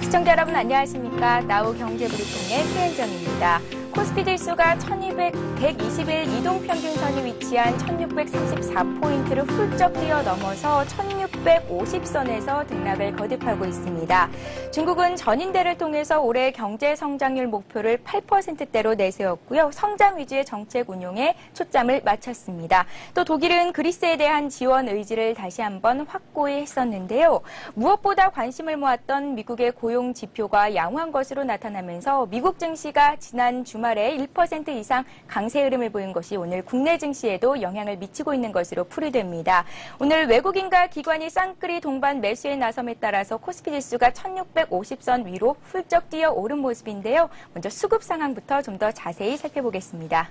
시청자 여러분 안녕하십니까? 나우 경제브리핑의 최은정입니다. 코스피 지수가 121 이동평균선이 위치한 1634포인트를 훌쩍 뛰어넘어서 1650선에서 등락을 거듭하고 있습니다. 중국은 전인대를 통해서 올해 경제 성장률 목표를 8%대로 내세웠고요. 성장 위주의 정책 운용에 초점을 맞췄습니다. 또 독일은 그리스에 대한 지원 의지를 다시 한번 확고히 했었는데요. 무엇보다 관심을 모았던 미국의 고용 지표가 양호한 것으로 나타나면서 미국 증시가 지난 주말에 1% 이상 강세 흐름을 보인 것이 오늘 국내 증시에도 영향을 미치고 있는 것으로 풀이됩니다. 오늘 외국인과 기관이 쌍끌이 동반 매수에 나섬에 따라서 코스피 지수가 1650선 위로 훌쩍 뛰어오른 모습인데요. 먼저 수급 상황부터 좀 더 자세히 살펴보겠습니다.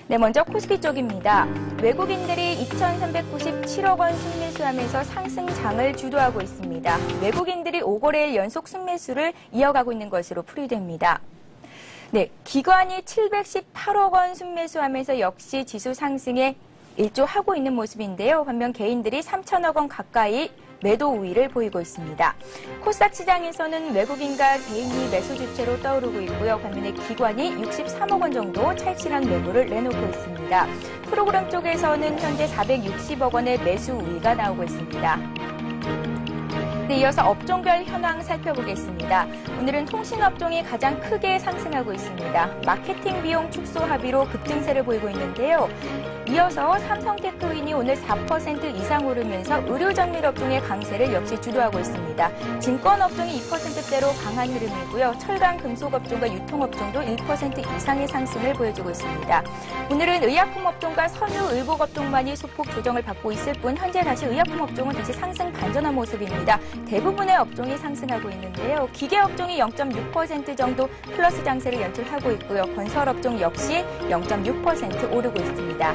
네, 먼저 코스피 쪽입니다. 외국인들이 2,397억 원 순매수하면서 상승장을 주도하고 있습니다. 외국인들이 5거래일 연속 순매수를 이어가고 있는 것으로 풀이됩니다. 네, 기관이 718억 원 순매수하면서 역시 지수 상승에 일조하고 있는 모습인데요. 반면 개인들이 3천억 원 가까이 매도 우위를 보이고 있습니다. 코스닥 시장에서는 외국인과 개인이 매수 주체로 떠오르고 있고요. 반면에 기관이 63억 원 정도 찰진한 매물을 내놓고 있습니다. 프로그램 쪽에서는 현재 460억 원의 매수 우위가 나오고 있습니다. 네, 이어서 업종별 현황 살펴보겠습니다. 오늘은 통신업종이 가장 크게 상승하고 있습니다. 마케팅 비용 축소 합의로 급등세를 보이고 있는데요. 이어서 삼성테크윈이 오늘 4% 이상 오르면서 의료정밀업종의 강세를 역시 주도하고 있습니다. 증권업종이 2%대로 강한 흐름이고요. 철강, 금속업종과 유통업종도 1% 이상의 상승을 보여주고 있습니다. 오늘은 의약품업종과 선유, 의복업종만이 소폭 조정을 받고 있을 뿐 현재 다시 의약품업종은 다시 상승 반전한 모습입니다. 대부분의 업종이 상승하고 있는데요. 기계업종이 0.6% 정도 플러스 장세를 연출하고 있고요. 건설업종 역시 0.6% 오르고 있습니다.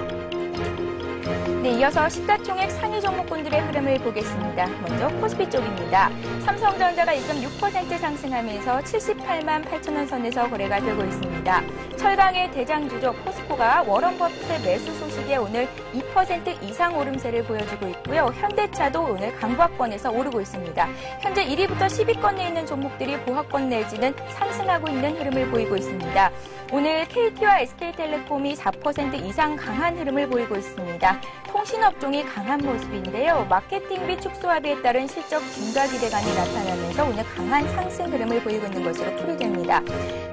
네, 이어서 시가총액 상위 종목군들의 흐름을 보겠습니다. 먼저 코스피 쪽입니다. 삼성전자가 1.6% 상승하면서 78만 8천 원 선에서 거래가 되고 있습니다. 철강의 대장주죠. 포스코가 워런 버핏의 매수 소식에 오늘 2% 이상 오름세를 보여주고 있고요. 현대차도 오늘 강보합권에서 오르고 있습니다. 현재 1위부터 10위권에 있는 종목들이 보합권 내지는 상승하고 있는 흐름을 보이고 있습니다. 오늘 KT와 SK텔레콤이 4% 이상 강한 흐름을 보이고 있습니다. 통신업종이 강한 모습인데요. 마케팅비 축소 합의에 따른 실적 증가 기대감이 나타나면서 오늘 강한 상승 흐름을 보이고 있는 것으로 풀이됩니다.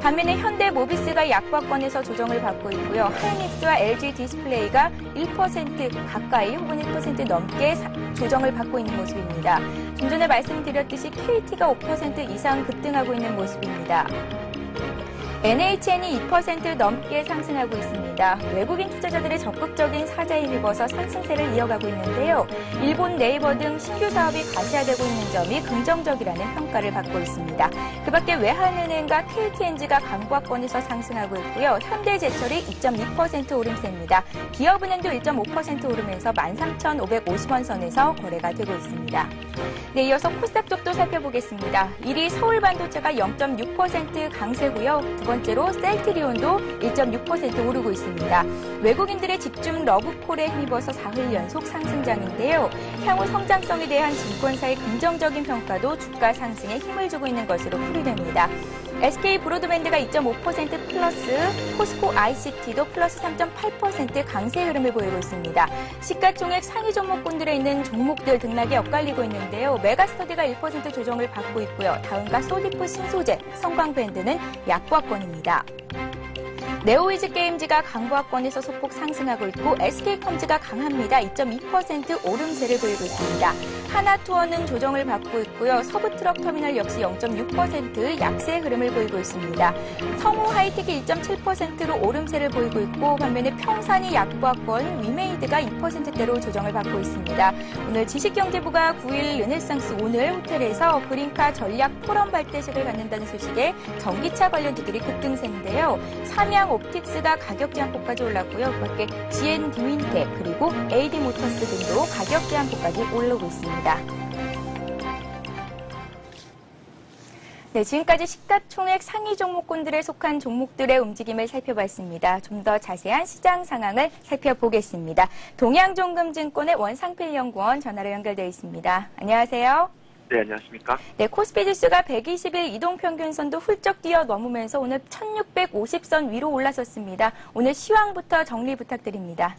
반면에 현대모비스가 약보합권에서 조정을 받고 있고요. 하이닉스와 LG 디스플레이가 1% 가까이 혹은 1% 넘게 조정을 받고 있는 모습입니다. 좀 전에 말씀드렸듯이 KT가 5% 이상 급등하고 있는 모습입니다. NHN이 2% 넘게 상승하고 있습니다. 외국인 투자자들의 적극적인 사자에 힘입어서 상승세를 이어가고 있는데요. 일본 네이버 등 신규 사업이 가시화되고 있는 점이 긍정적이라는 평가를 받고 있습니다. 그 밖에 외환은행과 KTNG가 강보합권에서 상승하고 있고요. 현대제철이 2.2% 오름세입니다. 기업은행도 1.5% 오르면서 13,550원 선에서 거래가 되고 있습니다. 네, 이어서 코스닥 쪽도 살펴보겠습니다. 1위 서울반도체가 0.6% 강세고요. 두 번째로 셀트리온도 1.6% 오르고 있습니다. 외국인들의 집중 러브콜에 힘입어서 4흘 연속 상승장인데요. 향후 성장성에 대한 증권사의 긍정적인 평가도 주가 상승에 힘을 주고 있는 것으로 풀이됩니다. SK 브로드밴드가 2.5% 플러스, 포스코 ICT도 플러스 3.8% 강세 흐름을 보이고 있습니다. 시가총액 상위 종목군들에 있는 종목들 등락에 엇갈리고 있는데요. 메가스터디가 1% 조정을 받고 있고요. 다음과 소디프 신소재, 성광밴드는 약보합권입니다. 네오이즈게임즈가 강보합권에서 소폭 상승하고 있고 SK컴즈가 강합니다. 2.2% 오름세를 보이고 있습니다. 하나투어는 조정을 받고 있고요. 서부트럭터미널 역시 0.6% 약세 흐름을 보이고 있습니다. 성우하이텍이 1.7%로 오름세를 보이고 있고 반면에 평산이 약보합권, 위메이드가 2%대로 조정을 받고 있습니다. 오늘 지식경제부가 9일 르네상스 오늘 호텔에서 그린카 전략 포럼 발대식을 갖는다는 소식에 전기차 관련주들이 급등세인데요. 삼양 옵틱스가 가격 제한폭까지 올랐고요. 그밖에 GN 디윈텍 그리고 AD 모터스 등도 가격 제한폭까지 올라오고 있습니다. 네, 지금까지 시가총액 상위 종목군들에 속한 종목들의 움직임을 살펴봤습니다. 좀 더 자세한 시장 상황을 살펴보겠습니다. 동양종금증권의 원상필 연구원 전화로 연결되어 있습니다. 안녕하세요. 네, 안녕하십니까? 네, 코스피 지수가 120일 이동평균선도 훌쩍 뛰어넘으면서 오늘 1650선 위로 올라섰습니다. 오늘 시황부터 정리 부탁드립니다.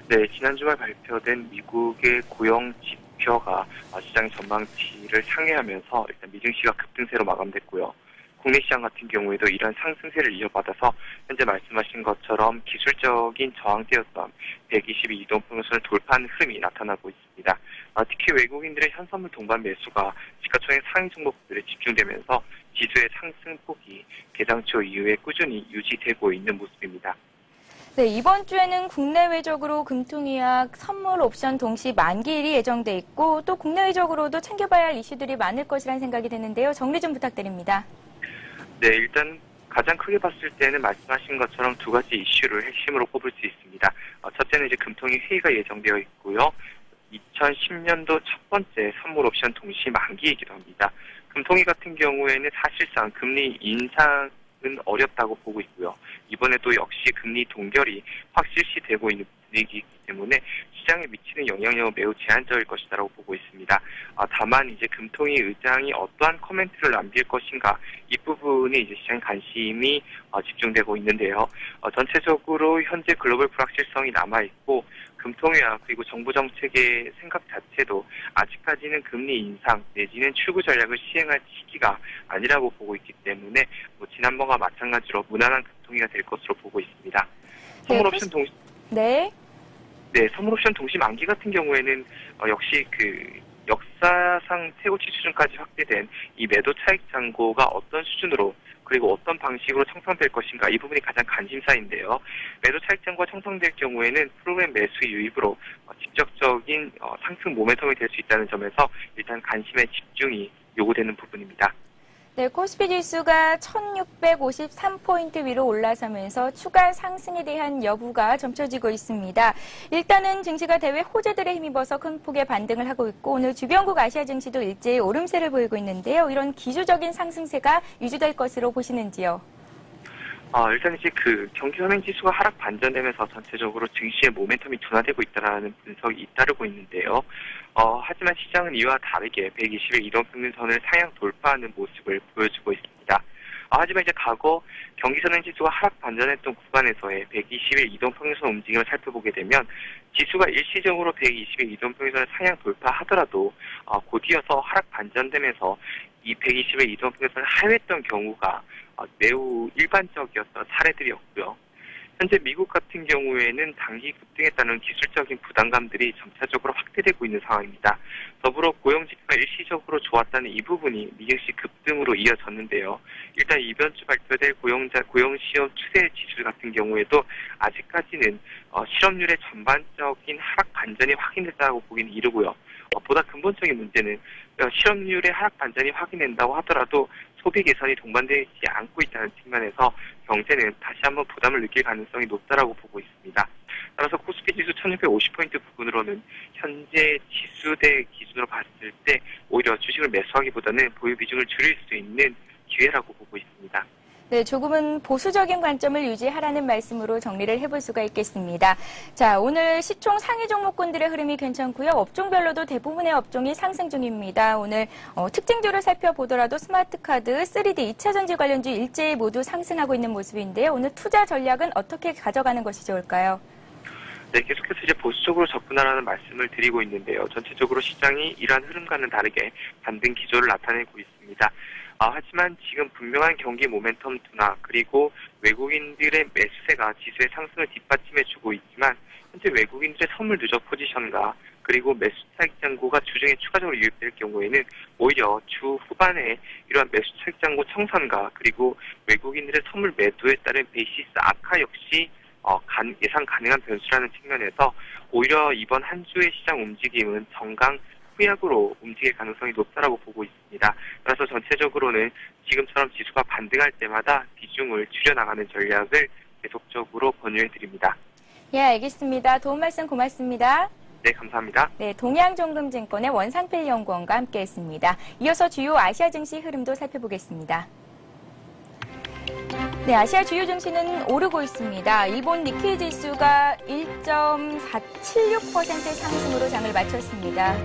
네, 지난 주말 발표된 미국의 고용 지표가 시장의 전망치를 상회하면서 일단 미증시가 급등세로 마감됐고요. 국내 시장 같은 경우에도 이런 상승세를 이어받아서 현재 말씀하신 것처럼 기술적인 저항대였던 122 이동평균선을 돌파하는 흐름이 나타나고 있습니다. 특히 외국인들의 현선물 동반 매수가 시가총액 상위 종목들에 집중되면서 지수의 상승폭이 개장 초 이후에 꾸준히 유지되고 있는 모습입니다. 네, 이번 주에는 국내외적으로 금통위약 선물 옵션 동시 만기일이 예정돼 있고 또 국내외적으로도 챙겨봐야 할 이슈들이 많을 것이라는 생각이 드는데요. 정리 좀 부탁드립니다. 네, 일단 가장 크게 봤을 때는 말씀하신 것처럼 두 가지 이슈를 핵심으로 꼽을 수 있습니다. 첫째는 이제 금통위 회의가 예정되어 있고요. 2010년도 첫 번째 선물 옵션 동시 만기이기도 합니다. 금통위 같은 경우에는 사실상 금리 인상은 어렵다고 보고 있고요. 이번에도 역시 금리 동결이 확실시되고 있는 분위기이기 때문에 시장에 미치는 영향력은 매우 제한적일 것이라고 보고 있습니다. 다만 이제 금통위 의장이 어떠한 코멘트를 남길 것인가 이 부분이 이제 시장 관심이 집중되고 있는데요. 전체적으로 현재 글로벌 불확실성이 남아 있고 금통위와 그리고 정부 정책의 생각 자체도 아직까지는 금리 인상 내지는 출구 전략을 시행할 시기가 아니라고 보고 있기 때문에 지난번과 마찬가지로 무난한 금통위가 될 것으로 보고 있습니다. 선물옵션 동시 선물옵션 동시 만기 같은 경우에는 역시 역사상 최고치 수준까지 확대된 이 매도 차익 잔고가 어떤 수준으로 그리고 어떤 방식으로 청산될 것인가 이 부분이 가장 관심사인데요. 매도 차익 잔고가 청산될 경우에는 프로그램 매수 유입으로 직접적인 상승 모멘텀이 될 수 있다는 점에서 일단 관심의 집중이 요구되는 부분입니다. 네, 코스피 지수가 1653포인트 위로 올라서면서 추가 상승에 대한 여부가 점쳐지고 있습니다. 일단은 증시가 대외 호재들에 힘입어서 큰 폭의 반등을 하고 있고 오늘 주변국 아시아 증시도 일제히 오름세를 보이고 있는데요. 이런 기술적인 상승세가 유지될 것으로 보시는지요? 일단 이제 경기선행지수가 하락 반전되면서 전체적으로 증시의 모멘텀이 둔화되고 있다는 분석이 잇따르고 있는데요. 하지만 시장은 이와 다르게 120일 이동평균선을 상향 돌파하는 모습을 보여주고 있습니다. 하지만 이제 과거 경기선행지수가 하락 반전했던 구간에서의 120일 이동평균선 움직임을 살펴보게 되면 지수가 일시적으로 120일 이동평균선을 상향 돌파하더라도 곧이어서 하락 반전되면서 이 120일 이동평균선을 하회했던 경우가 매우 일반적이었던 사례들이었고요. 현재 미국 같은 경우에는 단기 급등에 따른 기술적인 부담감들이 점차적으로 확대되고 있는 상황입니다. 더불어 고용지표가 일시적으로 좋았다는 이 부분이 미증시 급등으로 이어졌는데요. 일단 이번 주 발표될 고용시험 추세 지수 같은 경우에도 아직까지는 실업률의 전반적인 하락 반전이 확인됐다고 보기는 이르고요. 보다 근본적인 문제는 실업률의 하락 반전이 확인된다고 하더라도 소비 개선이 동반되지 않고 있다는 측면에서 경제는 다시 한번 부담을 느낄 가능성이 높다라고 보고 있습니다. 따라서 코스피 지수 1650포인트 부근으로는 현재 지수대 기준으로 봤을 때 오히려 주식을 매수하기보다는 보유 비중을 줄일 수 있는 기회라고 보고 있습니다. 네, 조금은 보수적인 관점을 유지하라는 말씀으로 정리를 해볼 수가 있겠습니다. 자, 오늘 시총 상위 종목군들의 흐름이 괜찮고요. 업종별로도 대부분의 업종이 상승 중입니다. 오늘 특징주를 살펴보더라도 스마트카드, 3D, 2차전지 관련주 일제히 모두 상승하고 있는 모습인데요. 오늘 투자 전략은 어떻게 가져가는 것이 좋을까요? 네, 계속해서 이제 보수적으로 접근하라는 말씀을 드리고 있는데요. 전체적으로 시장이 이러한 흐름과는 다르게 반등 기조를 나타내고 있습니다. 하지만 지금 분명한 경기 모멘텀 둔화 그리고 외국인들의 매수세가 지수의 상승을 뒷받침해주고 있지만 현재 외국인들의 선물 누적 포지션과 그리고 매수 차익 잔고가 주중에 추가적으로 유입될 경우에는 오히려 주 후반에 이러한 매수 차익 잔고 청산과 그리고 외국인들의 선물 매도에 따른 베이시스 악화 역시 예상 가능한 변수라는 측면에서 오히려 이번 한 주의 시장 움직임은 정강 후약으로 움직일 가능성이 높다라고 보고 있습니다. 그래서 전체적으로는 지금처럼 지수가 반등할 때마다 비중을 줄여나가는 전략을 계속적으로 권유해드립니다. 예, 알겠습니다. 도움 말씀 고맙습니다. 네, 감사합니다. 네, 동양정금증권의 원상필 연구원과 함께했습니다. 이어서 주요 아시아 증시 흐름도 살펴보겠습니다. 네, 아시아 주요 증시는 오르고 있습니다. 일본 니케이 지수가 1.476% 상승으로 장을 마쳤습니다.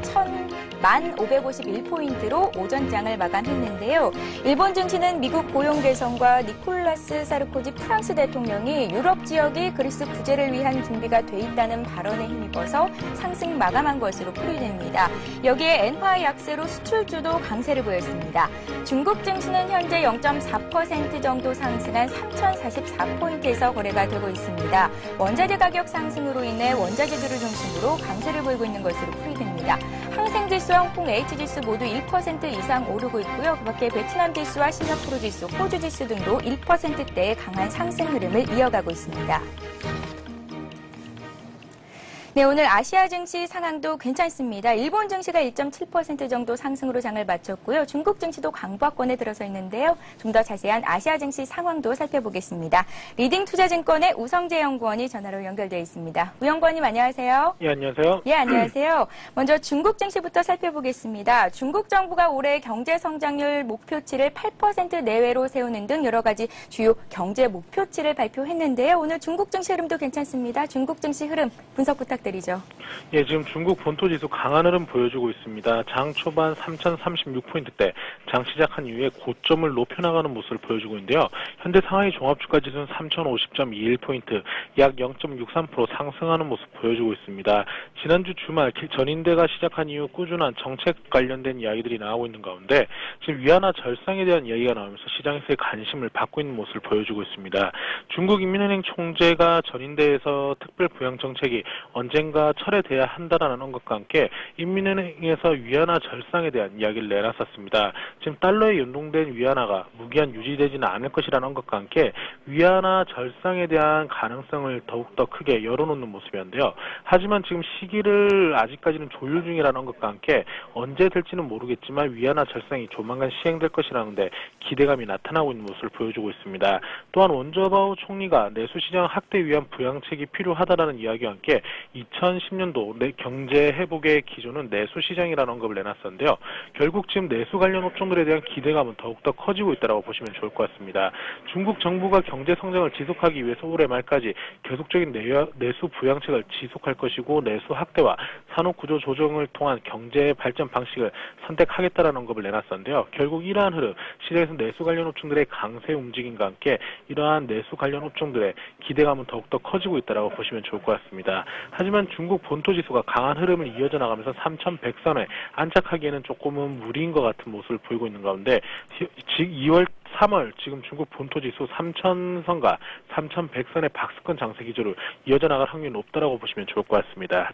10,551포인트로 오전장을 마감했는데요. 일본 증시는 미국 고용 개선과 니콜라스 사르코지 프랑스 대통령이 유럽 지역이 그리스 구제를 위한 준비가 돼 있다는 발언에 힘입어서 상승 마감한 것으로 풀이됩니다. 여기에 엔화 약세로 수출주도 강세를 보였습니다. 중국 증시는 현재 0.4% 정도 상승한 3,044포인트에서 거래가 되고 있습니다. 원자재 가격 상승으로 인해 원자재들을 중심으로 강세를 보이고 있는 것으로 풀이됩니다. 항생지수와 홍콩 H지수 모두 1% 이상 오르고 있고요. 그밖에 베트남 지수와 싱가포르 지수, 호주 지수 등도 1%대의 강한 상승 흐름을 이어가고 있습니다. 네, 오늘 아시아 증시 상황도 괜찮습니다. 일본 증시가 1.7% 정도 상승으로 장을 마쳤고요. 중국 증시도 강보합권에 들어서 있는데요. 좀 더 자세한 아시아 증시 상황도 살펴보겠습니다. 리딩투자증권의 우성재 연구원이 전화로 연결되어 있습니다. 우 연구원님 안녕하세요. 예, 안녕하세요. 예, 안녕하세요. 먼저 중국 증시부터 살펴보겠습니다. 중국 정부가 올해 경제 성장률 목표치를 8% 내외로 세우는 등 여러 가지 주요 경제 목표치를 발표했는데요. 오늘 중국 증시 흐름도 괜찮습니다. 중국 증시 흐름 분석 부탁드립니다. 예, 지금 중국 본토지수 강한 흐름 보여주고 있습니다. 장 초반 3,036포인트대, 장 시작한 이후에 고점을 높여나가는 모습을 보여주고 있는데요. 현재 상하이 종합주가지수는 3,050.21포인트, 약 0.63% 상승하는 모습 보여주고 있습니다. 지난주 주말 전인대가 시작한 이후 꾸준한 정책 관련된 이야기들이 나오고 있는 가운데 지금 위안화 절상에 대한 이야기가 나오면서 시장에서의 관심을 받고 있는 모습을 보여주고 있습니다. 중국인민은행 총재가 전인대에서 특별 부양 정책이 언젠가 철회돼야 한다라는 언급과 함께 인민은행에서 위안화 절상에 대한 이야기를 내놨었습니다. 지금 달러에 연동된 위안화가 무기한 유지되지는 않을 것이라는 언급과 함께 위안화 절상에 대한 가능성을 더욱더 크게 열어놓는 모습이었는데요. 하지만 지금 시기를 아직까지는 조율 중이라는 언급과 함께 언제 될지는 모르겠지만 위안화 절상이 조만간 시행될 것이라는데 기대감이 나타나고 있는 모습을 보여주고 있습니다. 또한 원저바오 총리가 내수시장 확대 위한 부양책이 필요하다라는 이야기와 함께 2010년도 경제 회복의 기조는 내수 시장이라는 언급을 내놨었는데요. 결국 지금 내수 관련 업종들에 대한 기대감은 더욱더 커지고 있다고 보시면 좋을 것 같습니다. 중국 정부가 경제 성장을 지속하기 위해서 올해 말까지 계속적인 내수 부양책을 지속할 것이고 내수 확대와 산업 구조 조정을 통한 경제 발전 방식을 선택하겠다라는 언급을 내놨었는데요. 결국 이러한 흐름, 시장에서 내수 관련 업종들의 강세 움직임과 함께 이러한 내수 관련 업종들의 기대감은 더욱더 커지고 있다고 보시면 좋을 것 같습니다. 하지만 중국 본토지수가 강한 흐름을 이어져 나가면서 3,100선에 안착하기에는 조금은 무리인 것 같은 모습을 보이고 있는 가운데 3월 지금 중국 본토지수 3,000선과 3,100선의 박스권 장세 기조를 이어져 나갈 확률이 높다고 보시면 좋을 것 같습니다.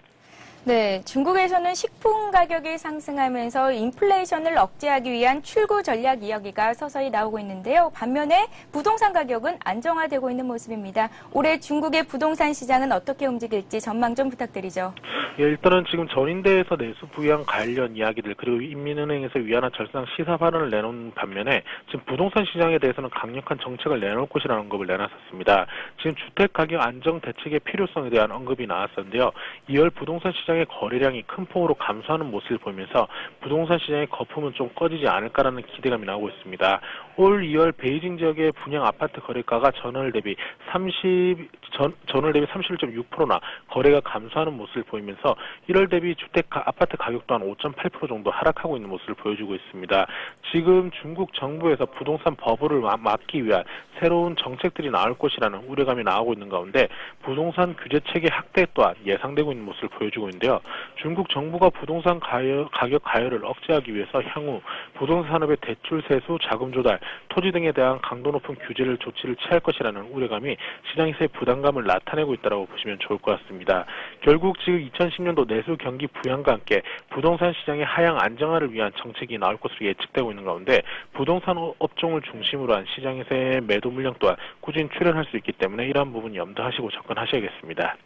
네, 중국에서는 식품 가격이 상승하면서 인플레이션을 억제하기 위한 출구 전략 이야기가 서서히 나오고 있는데요. 반면에 부동산 가격은 안정화되고 있는 모습입니다. 올해 중국의 부동산 시장은 어떻게 움직일지 전망 좀 부탁드리죠. 예, 일단은 지금 전인대에서 내수 부양 관련 이야기들 그리고 인민은행에서 위안화 절상 시사 발언을 내놓은 반면에 지금 부동산 시장에 대해서는 강력한 정책을 내놓을 것이라는 언급을 내놨었습니다. 지금 주택 가격 안정 대책의 필요성에 대한 언급이 나왔었는데요. 2월 부동산 시장의 거래량이 큰 폭으로 감소하는 모습을 보이면서 부동산 시장의 거품은 좀 꺼지지 않을까라는 기대감이 나오고 있습니다. 올 2월 베이징 지역의 분양 아파트 거래가가 전월 대비 31.6%나 거래가 감소하는 모습을 보이면서 1월 대비 주택 아파트 가격 또한 5.8% 정도 하락하고 있는 모습을 보여주고 있습니다. 지금 중국 정부에서 부동산 버블을 막기 위한 새로운 정책들이 나올 것이라는 우려감이 나오고 있는 가운데 부동산 규제 체계 확대 또한 예상되고 있는 모습을 보여주고 있는데요. 중국 정부가 부동산 가격 가열을 억제하기 위해서 향후 부동산 산업의 대출 세수, 자금 조달, 토지 등에 대한 강도 높은 규제를 조치를 취할 것이라는 우려감이 시장에서의 부담감을 나타내고 있다고 보시면 좋을 것 같습니다. 결국 지금 2010년도 내수 경기 부양과 함께 부동산 시장의 하향 안정화를 위한 정책이 나올 것으로 예측되고 있는 가운데 부동산 업종을 중심으로 한 시장에서의 매도 물량 또한 꾸준히 출현할 수 있기 때문에 이러한 부분 염두하시고 접근하셔야겠습니다.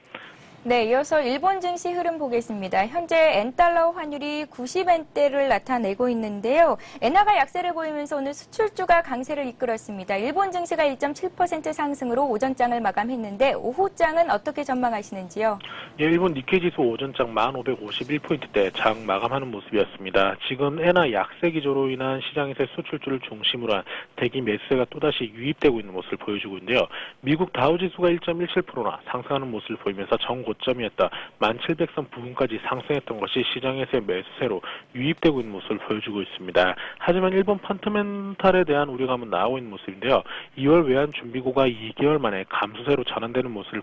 네, 이어서 일본 증시 흐름 보겠습니다. 현재 엔달러 환율이 90엔대를 나타내고 있는데요. 엔화가 약세를 보이면서 오늘 수출주가 강세를 이끌었습니다. 일본 증시가 1.7% 상승으로 오전장을 마감했는데 오후장은 어떻게 전망하시는지요? 예, 일본 니케이 지수 오전장 1551포인트대 장 마감하는 모습이었습니다. 지금 엔화 약세 기조로 인한 시장에서의 수출주를 중심으로 한 대기 매수세가 또다시 유입되고 있는 모습을 보여주고 있는데요. 미국 다우지수가 1.17%나 상승하는 모습을 보이면서 정고점이었다 1700선 부근까지 상승했던 것이 시장에서의 매수세로 유입되고 있는 모습을 보여주고 있습니다. 하지만 일본 펀더멘탈에 대한 우려감은 나오고 있는 모습인데요. 2월 외환 준비고가 2개월 만에 감소세로 전환되는 모습을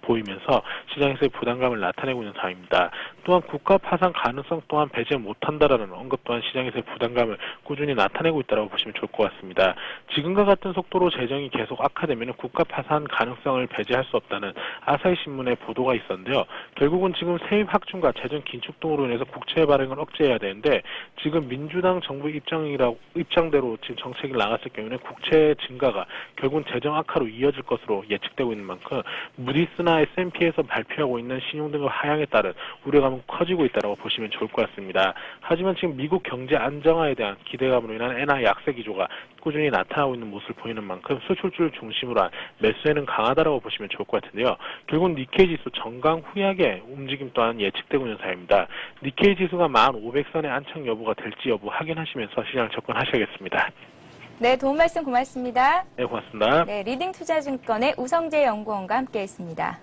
보이면서 시장에서의 부담감을 나타내고 있는 상황입니다. 또한 국가 파산 가능성 또한 배제 못한다라는 언급 또한 시장에서의 부담감을 꾸준히 나타내고 있다고 보시면 좋을 것 같습니다. 지금과 같은 속도로 재정이 계속 악화되면 국가 파산 가능성을 배제할 수 없다는 아사히 신문의 보도가 있었는데요. 결국은 지금 세입 확충과 재정 긴축 등으로 인해서 국채 발행을 억제해야 되는데 지금 민주당 정부 입장대로 지금 정책이 나갔을 경우에는 국채 증가가 결국은 재정 악화로 이어질 것으로 예측되고 있는 만큼 무디스나 S&P에서 발표하고 있는 신용등급 하향에 따른 우려감은 커지고 있다고 보시면 좋을 것 같습니다. 하지만 지금 미국 경제 안정화에 대한 기대감으로 인한 엔화 약세 기조가 꾸준히 나타나고 있는 모습을 보이는 만큼 수출주를 중심으로 한 매수세는 강하다고 보시면 좋을 것 같은데요. 결국 니케이 지수 정강 후약의 움직임 또한 예측되고 있는 사례입니다. 니케이 지수가 1500선의 안착 여부가 될지 여부 확인하시면서 시장을 접근하셔야겠습니다. 네, 도움 말씀 고맙습니다. 네, 고맙습니다. 네, 리딩투자증권의 우성재 연구원과 함께했습니다.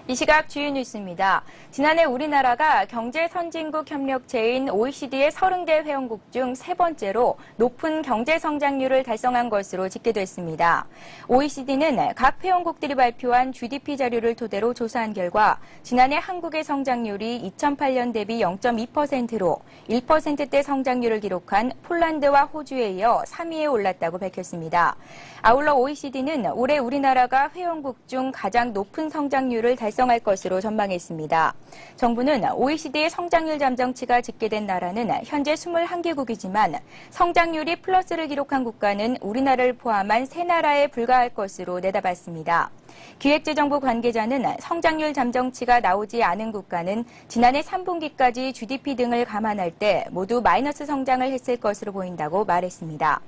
이 시각 주요 뉴스입니다. 지난해 우리나라가 경제선진국 협력체인 OECD의 30개 회원국 중 세 번째로 높은 경제성장률을 달성한 것으로 집계됐습니다. OECD는 각 회원국들이 발표한 GDP 자료를 토대로 조사한 결과 지난해 한국의 성장률이 2008년 대비 0.2%로 1%대 성장률을 기록한 폴란드와 호주에 이어 3위에 올랐다고 밝혔습니다. 아울러 OECD는 올해 우리나라가 회원국 중 가장 높은 성장률을 달성할 것으로 전망했습니다. 정부는 OECD의 성장률 잠정치가 집계된 나라는 현재 21개국이지만 성장률이 플러스를 기록한 국가는 우리나라를 포함한 3나라에 불과할 것으로 내다봤습니다. 기획재정부 관계자는 성장률 잠정치가 나오지 않은 국가는 지난해 3분기까지 GDP 등을 감안할 때 모두 마이너스 성장을 했을 것으로 보인다고 말했습니다.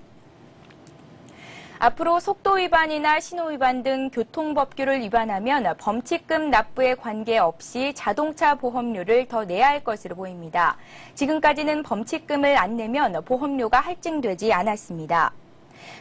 앞으로 속도 위반이나 신호 위반 등 교통법규를 위반하면 범칙금 납부에 관계없이 자동차 보험료를 더 내야 할 것으로 보입니다. 지금까지는 범칙금을 안 내면 보험료가 할증되지 않았습니다.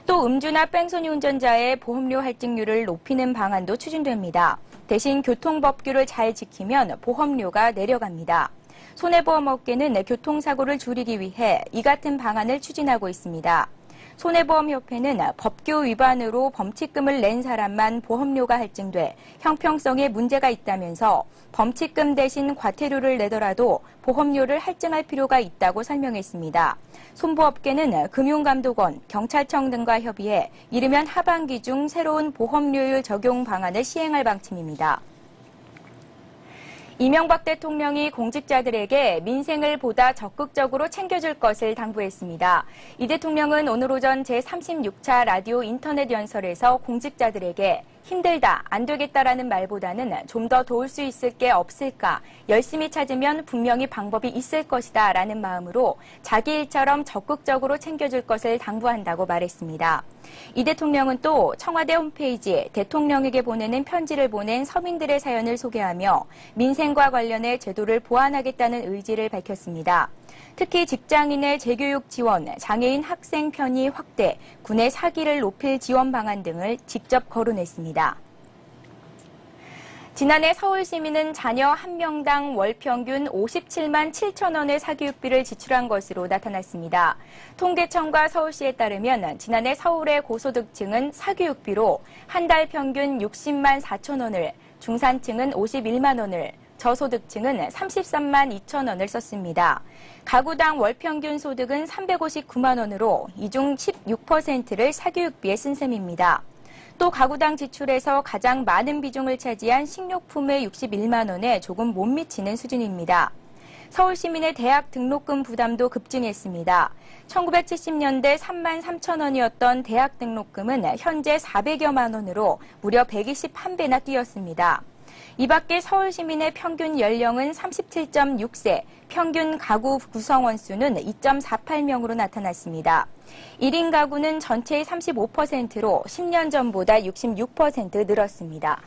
또 음주나 뺑소니 운전자의 보험료 할증률을 높이는 방안도 추진됩니다. 대신 교통법규를 잘 지키면 보험료가 내려갑니다. 손해보험업계는 교통사고를 줄이기 위해 이 같은 방안을 추진하고 있습니다. 손해보험협회는 법규 위반으로 범칙금을 낸 사람만 보험료가 할증돼 형평성에 문제가 있다면서 범칙금 대신 과태료를 내더라도 보험료를 할증할 필요가 있다고 설명했습니다. 손보업계는 금융감독원, 경찰청 등과 협의해 이르면 하반기 중 새로운 보험료율 적용 방안을 시행할 방침입니다. 이명박 대통령이 공직자들에게 민생을 보다 적극적으로 챙겨줄 것을 당부했습니다. 이 대통령은 오늘 오전 제36차 라디오 인터넷 연설에서 공직자들에게 힘들다, 안 되겠다라는 말보다는 좀 더 도울 수 있을 게 없을까, 열심히 찾으면 분명히 방법이 있을 것이다 라는 마음으로 자기 일처럼 적극적으로 챙겨줄 것을 당부한다고 말했습니다. 이 대통령은 또 청와대 홈페이지에 대통령에게 보내는 편지를 보낸 서민들의 사연을 소개하며 민생과 관련해 제도를 보완하겠다는 의지를 밝혔습니다. 특히 직장인의 재교육 지원, 장애인 학생 편의 확대, 군의 사기를 높일 지원 방안 등을 직접 거론했습니다. 지난해 서울 시민은 자녀 1명당 월 평균 57만 7천 원의 사교육비를 지출한 것으로 나타났습니다. 통계청과 서울시에 따르면 지난해 서울의 고소득층은 사교육비로 한 달 평균 60만 4천 원을, 중산층은 51만 원을, 저소득층은 33만 2천 원을 썼습니다. 가구당 월 평균 소득은 359만 원으로 이 중 16%를 사교육비에 쓴 셈입니다. 또 가구당 지출에서 가장 많은 비중을 차지한 식료품의 61만 원에 조금 못 미치는 수준입니다. 서울 시민의 대학 등록금 부담도 급증했습니다. 1970년대 3만 3천 원이었던 대학 등록금은 현재 400여만 원으로 무려 121배나 뛰었습니다. 이 밖에 서울 시민의 평균 연령은 37.6세, 평균 가구 구성원 수는 2.48명으로 나타났습니다. 1인 가구는 전체의 35%로 10년 전보다 66% 늘었습니다.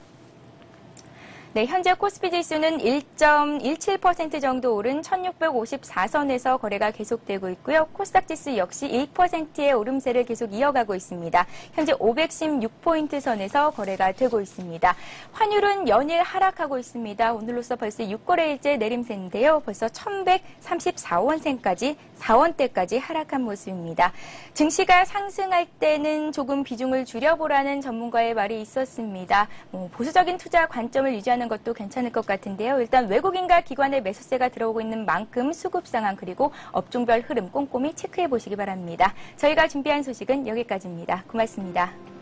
네, 현재 코스피 지수는 1.17% 정도 오른 1654선에서 거래가 계속되고 있고요. 코스닥 지수 역시 1%의 오름세를 계속 이어가고 있습니다. 현재 516포인트 선에서 거래가 되고 있습니다. 환율은 연일 하락하고 있습니다. 오늘로써 벌써 6거래일째 내림세인데요. 벌써 1134원센까지 4원대까지 하락한 모습입니다. 증시가 상승할 때는 조금 비중을 줄여보라는 전문가의 말이 있었습니다. 보수적인 투자 관점을 유지하는 것도 괜찮을 것 같은데요. 일단 외국인과 기관의 매수세가 들어오고 있는 만큼 수급 상황 그리고 업종별 흐름 꼼꼼히 체크해 보시기 바랍니다. 저희가 준비한 소식은 여기까지입니다. 고맙습니다.